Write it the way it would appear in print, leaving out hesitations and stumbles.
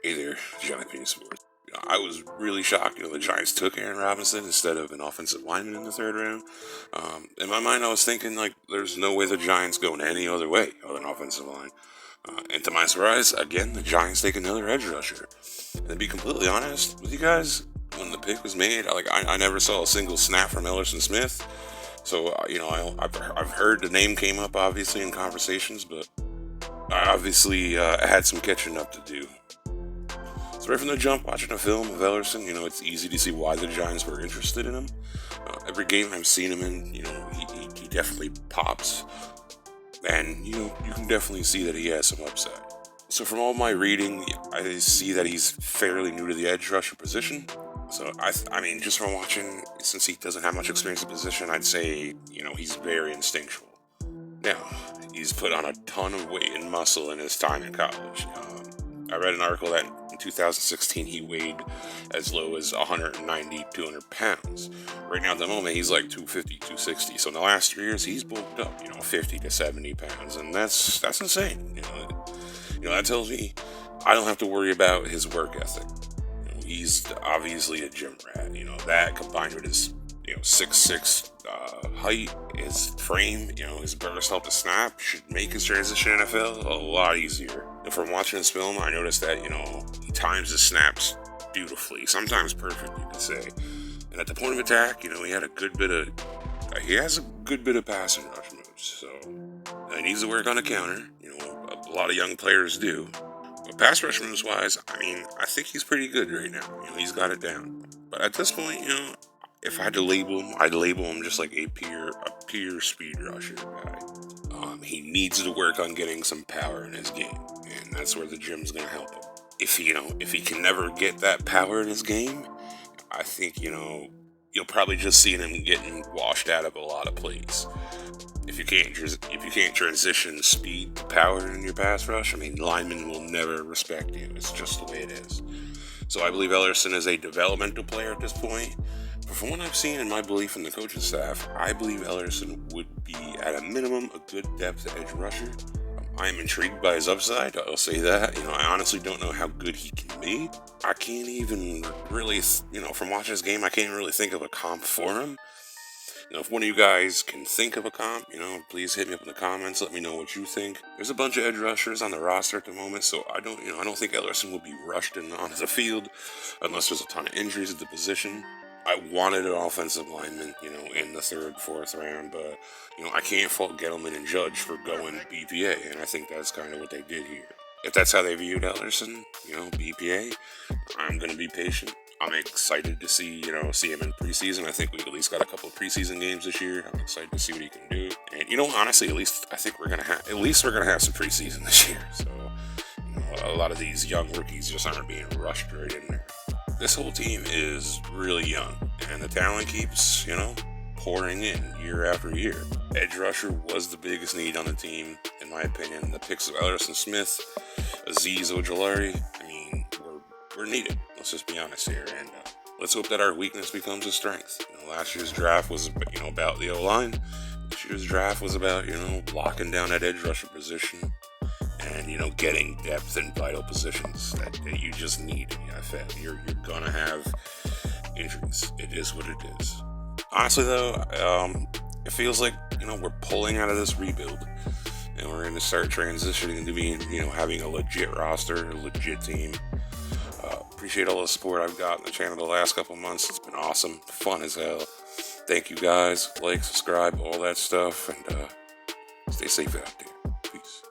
Hey there, Giant Penny Sports. I was really shocked, the Giants took Aaron Robinson instead of an offensive lineman in the third round. In my mind, I was thinking, like, there's no way the Giants going any other way other than offensive line. And to my surprise, again, the Giants take another edge rusher. And to be completely honest with you guys, when the pick was made, I never saw a single snap from Elerson Smith. So, I've heard the name came up, obviously, in conversations, but I obviously had some catching up to do. So right from the jump, watching a film of Elerson, it's easy to see why the Giants were interested in him. Every game I've seen him in, he definitely pops. And, you can definitely see that he has some upside. So from all my reading, I see that he's fairly new to the edge rusher position. So, I mean, just from watching, since he doesn't have much experience in the position, I'd say, he's very instinctual. Now, he's put on a ton of weight and muscle in his time in college. I read an article that in 2016 he weighed as low as 190, 200 pounds. Right now at the moment he's like 250, 260. So in the last 3 years he's bulked up, 50 to 70 pounds. And that's insane. That tells me I don't have to worry about his work ethic. He's obviously a gym rat. That combined with his 6'6" height, his frame, his burst help to snap should make his transition to NFL a lot easier. And from watching this film, I noticed that, he times his snaps beautifully, sometimes perfect, you could say. And at the point of attack, he has a good bit of passing rush moves. So he needs to work on the counter. A lot of young players do. But pass rush moves wise, I think he's pretty good right now. He's got it down. But at this point, if I had to label him, I'd label him just like a pure speed rusher guy. He needs to work on getting some power in his game, and that's where the gym's gonna help him. If he can never get that power in his game, I think you'll probably just see him getting washed out of a lot of plays. If you can't transition speed to power in your pass rush, linemen will never respect you. It's just the way it is. So I believe Elerson is a developmental player at this point. But from what I've seen and my belief in the coaching staff, I believe Elerson would be, at a minimum, a good depth edge rusher. I am intrigued by his upside, I'll say that. I honestly don't know how good he can be. I can't even really, from watching his game, I can't really think of a comp for him. If one of you guys can think of a comp, please hit me up in the comments. Let me know what you think. There's a bunch of edge rushers on the roster at the moment, so I don't think Elerson will be rushed onto the field unless there's a ton of injuries at the position. I wanted an offensive lineman, in the third, fourth round, but, I can't fault Gettleman and Judge for going BPA, and I think that's kind of what they did here. If that's how they viewed Elerson, BPA, I'm going to be patient. I'm excited to see him in preseason. I think we at least got a couple of preseason games this year. I'm excited to see what he can do. And, honestly, I think we're going to have some preseason this year. So, a lot of these young rookies just aren't being rushed right in there. This whole team is really young, and the talent keeps, pouring in year after year. Edge rusher was the biggest need on the team, in my opinion. The picks of Elerson Smith, Azeez Ojulari, we're needed. Let's just be honest here, and let's hope that our weakness becomes a strength. Last year's draft was, about the O-line. This year's draft was about, locking down that edge rusher position and, getting depth in vital positions that you just need in the NFL. You're gonna have injuries. It is what it is. Honestly, though, it feels like, we're pulling out of this rebuild and we're going to start transitioning into being, having a legit roster, a legit team. Appreciate all the support I've got on the channel the last couple months. It's been awesome, fun as hell. Thank you guys. Like, subscribe, all that stuff, and stay safe out there. Peace.